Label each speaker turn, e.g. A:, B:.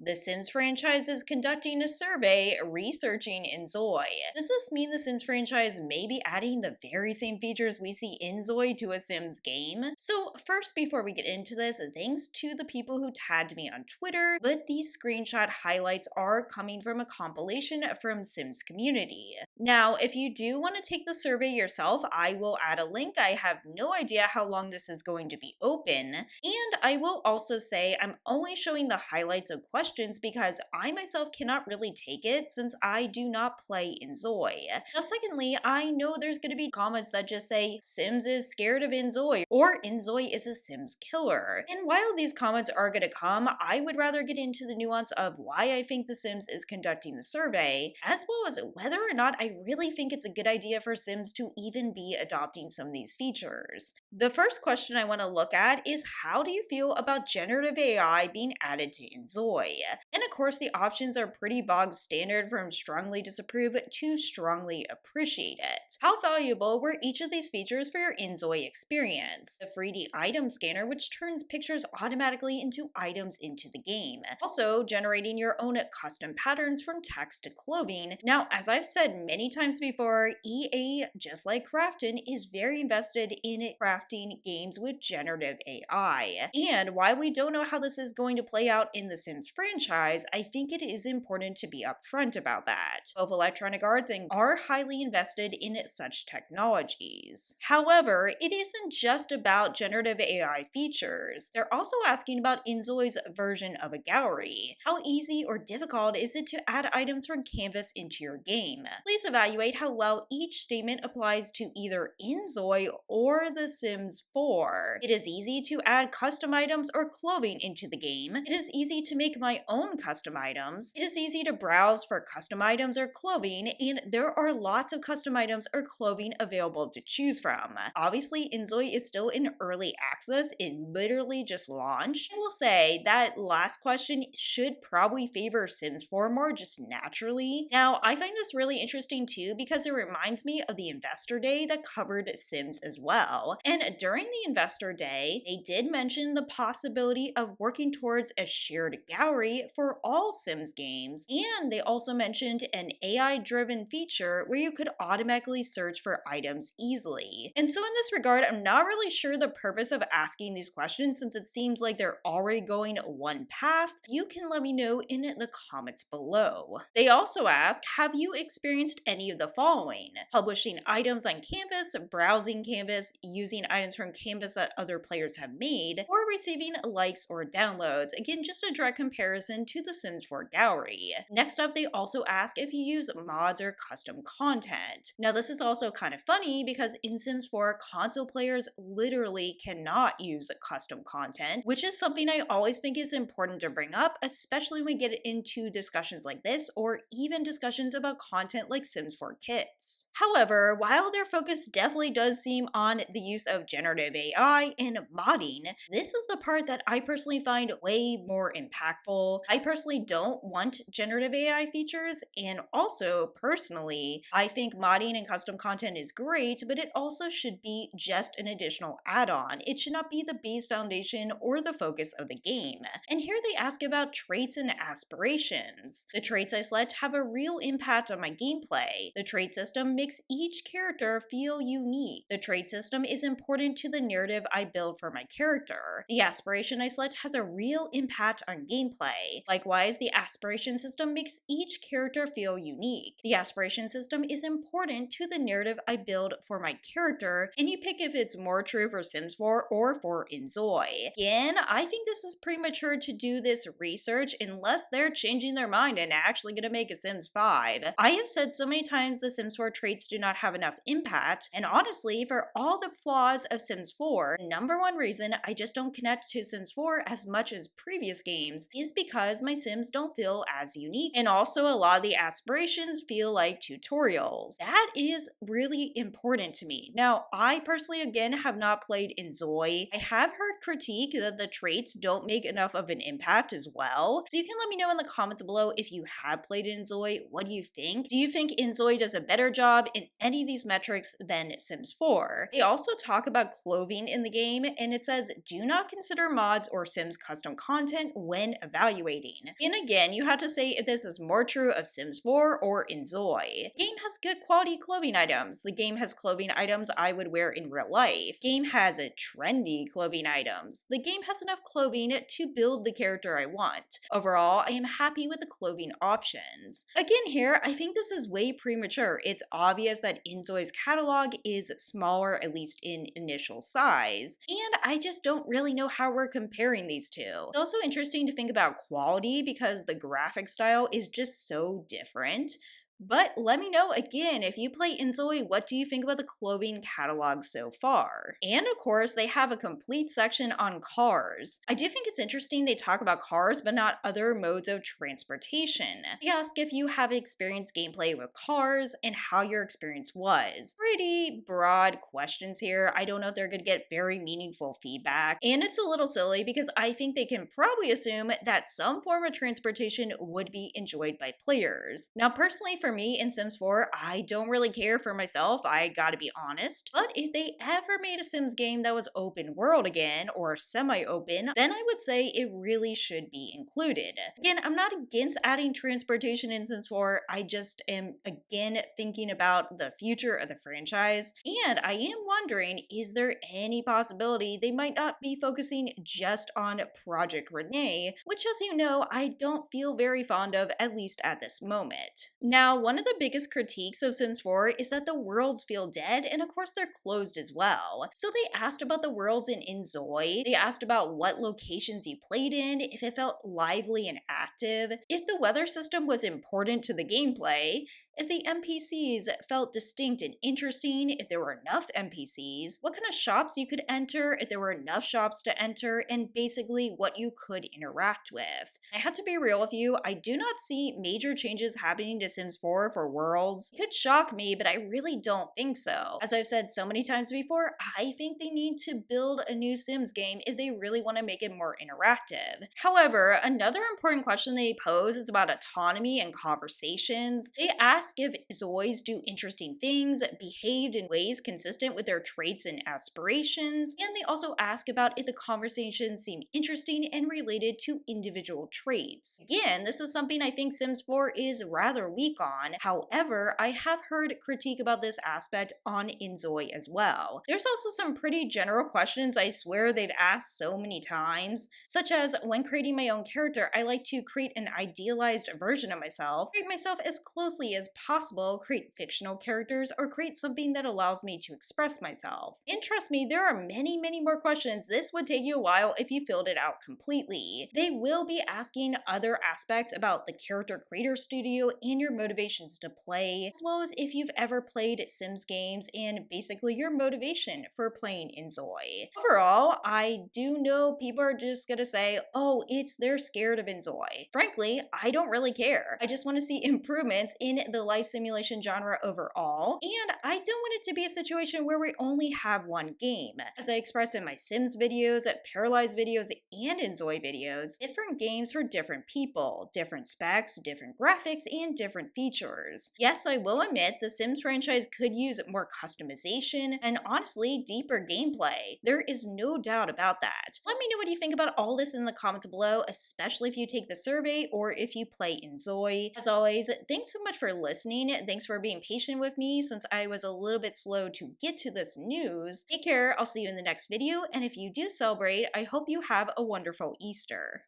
A: The Sims franchise is conducting a survey researching InZoi. Does this mean the Sims franchise may be adding the very same features we see in InZoi to a Sims game? So first, before we get into this, thanks to the people who tagged me on Twitter, but these screenshot highlights are coming from a compilation from Sims community. Now, if you do want to take the survey yourself, I will add a link. I have no idea how long this is going to be open, and I will also say I'm only showing the highlights of questions because I myself cannot really take it since I do not play InZoi. Now, secondly, I know there's going to be comments that just say Sims is scared of InZoi or InZoi is a Sims killer. And while these comments are going to come, I would rather get into the nuance of why I think The Sims is conducting the survey, as well as whether or not I really think it's a good idea for Sims to even be adopting some of these features. The first question I want to look at is, how do you feel about generative AI being added to InZoi? And of course, the options are pretty bog standard from strongly disapprove to strongly appreciate it. How valuable were each of these features for your InZoi experience? The 3D item scanner, which turns pictures automatically into items into the game. Also, generating your own custom patterns from text to clothing. Now, as I've said many times before, EA, just like Crafton, is very invested in crafting games with generative AI. And while we don't know how this is going to play out in the Sims franchise, I think it is important to be upfront about that. Both Electronic Arts are highly invested in such technologies. However, it isn't just about generative AI features. They're also asking about InZoi's version of a gallery. How easy or difficult is it to add items from Canvas into your game? Please evaluate how well each statement applies to either InZoi or The Sims 4. It is easy to add custom items or clothing into the game. It is easy to make my own custom items. It is easy to browse for custom items or clothing, and there are lots of custom items or clothing available to choose from. Obviously, InZoi is still in early access. It literally just launched. I will say that last question should probably favor Sims 4 more just naturally. Now, I find this really interesting too because it reminds me of the Investor Day that covered Sims as well. And during the Investor Day, they did mention the possibility of working towards a shared gallery for all Sims games, and they also mentioned an AI-driven feature where you could automatically search for items easily. And so in this regard, I'm not really sure the purpose of asking these questions since it seems like they're already going one path. You can let me know in the comments below. They also ask, have you experienced any of the following? Publishing items on Canvas, browsing Canvas, using items from Canvas that other players have made, or receiving likes or downloads. Again, just a direct comparison to the Sims 4 gallery. Next up, they also ask if you use mods or custom content. Now, this is also kind of funny because in Sims 4, console players literally cannot use custom content, which is something I always think is important to bring up, especially when we get into discussions like this or even discussions about content like Sims 4 kits. However, while their focus definitely does seem on the use of generative AI and modding, this is the part that I personally find way more impactful. I personally don't want generative AI features, and also personally, I think modding and custom content is great, but it also should be just an additional add-on. It should not be the base foundation or the focus of the game. And here they ask about traits and aspirations. The traits I select have a real impact on my gameplay. The trait system makes each character feel unique. The trait system is important to the narrative I build for my character. The aspiration I select has a real impact on gameplay. Likewise, the aspiration system makes each character feel unique. The aspiration system is important to the narrative I build for my character, and you pick if it's more true for Sims 4 or for InZoi. Again, I think this is premature to do this research unless they're changing their mind and actually gonna make a Sims 5. I have said so many times the Sims 4 traits do not have enough impact, and honestly, for all the flaws of Sims 4, the number one reason I just don't connect to Sims 4 as much as previous games is because my Sims don't feel as unique, and also a lot of the aspirations feel like tutorials. That is really important to me. Now, I personally, again, have not played InZoi. I have heard critique that the traits don't make enough of an impact as well, so you can let me know in the comments below if you have played InZoi. What do you think? Do you think InZoi does a better job in any of these metrics than Sims 4. They also talk about clothing in the game, and it says, do not consider mods or Sims custom content when evaluating. And again, you have to say if this is more true of Sims 4 or InZoi. The game has good quality clothing items. The game has clothing items I would wear in real life. The game has a trendy clothing items. The game has enough clothing to build the character I want. Overall, I am happy with the clothing options. Again here, I think this is way premature. It's obvious that InZoi's catalog is smaller, at least in initial size, and I just don't really know how we're comparing these two. It's also interesting to think about quality because the graphic style is just so different. But let me know again, if you play InZoi, what do you think about the clothing catalog so far? And of course, they have a complete section on cars. I do think it's interesting they talk about cars, but not other modes of transportation. They ask if you have experienced gameplay with cars and how your experience was. Pretty broad questions here. I don't know if they're going to get very meaningful feedback. And it's a little silly because I think they can probably assume that some form of transportation would be enjoyed by players. Now, personally, for me in Sims 4, I don't really care for myself, I gotta be honest. But if they ever made a Sims game that was open world again, or semi-open, then I would say it really should be included. Again, I'm not against adding transportation in Sims 4, I just am again thinking about the future of the franchise, and I am wondering, is there any possibility they might not be focusing just on Project Rene, which, as you know, I don't feel very fond of, at least at this moment. Now, one of the biggest critiques of Sims 4 is that the worlds feel dead, and of course they're closed as well. So they asked about the worlds in InZoi, they asked about what locations you played in, if it felt lively and active, if the weather system was important to the gameplay, if the NPCs felt distinct and interesting, if there were enough NPCs, what kind of shops you could enter, if there were enough shops to enter, and basically what you could interact with. I have to be real with you, I do not see major changes happening to Sims 4 for worlds. It could shock me, but I really don't think so. As I've said so many times before, I think they need to build a new Sims game if they really want to make it more interactive. However, another important question they pose is about autonomy and conversations. They ask if Zois do interesting things, behaved in ways consistent with their traits and aspirations, and they also ask about if the conversations seem interesting and related to individual traits. Again, this is something I think Sims 4 is rather weak on. However, I have heard critique about this aspect on InZoi as well. There's also some pretty general questions I swear they've asked so many times, such as, when creating my own character, I like to create an idealized version of myself, create myself as closely as possible, create fictional characters, or create something that allows me to express myself. And trust me, there are many, many more questions. This would take you a while if you filled it out completely. They will be asking other aspects about the character creator studio and your motivations to play, as well as if you've ever played Sims games and basically your motivation for playing InZoi. Overall, I do know people are just gonna say, oh, they're scared of InZoi. Frankly, I don't really care. I just want to see improvements in the life simulation genre overall, and I don't want it to be a situation where we only have one game. As I expressed in my Sims videos, Paralyzed videos, and InZoi videos, different games for different people, different specs, different graphics, and different features. Yes, I will admit the Sims franchise could use more customization and honestly deeper gameplay. There is no doubt about that. Let me know what you think about all this in the comments below, especially if you take the survey or if you play InZoi. As always, thanks so much for listening. Thanks for being patient with me since I was a little bit slow to get to this news. Take care, I'll see you in the next video, and if you do celebrate, I hope you have a wonderful Easter.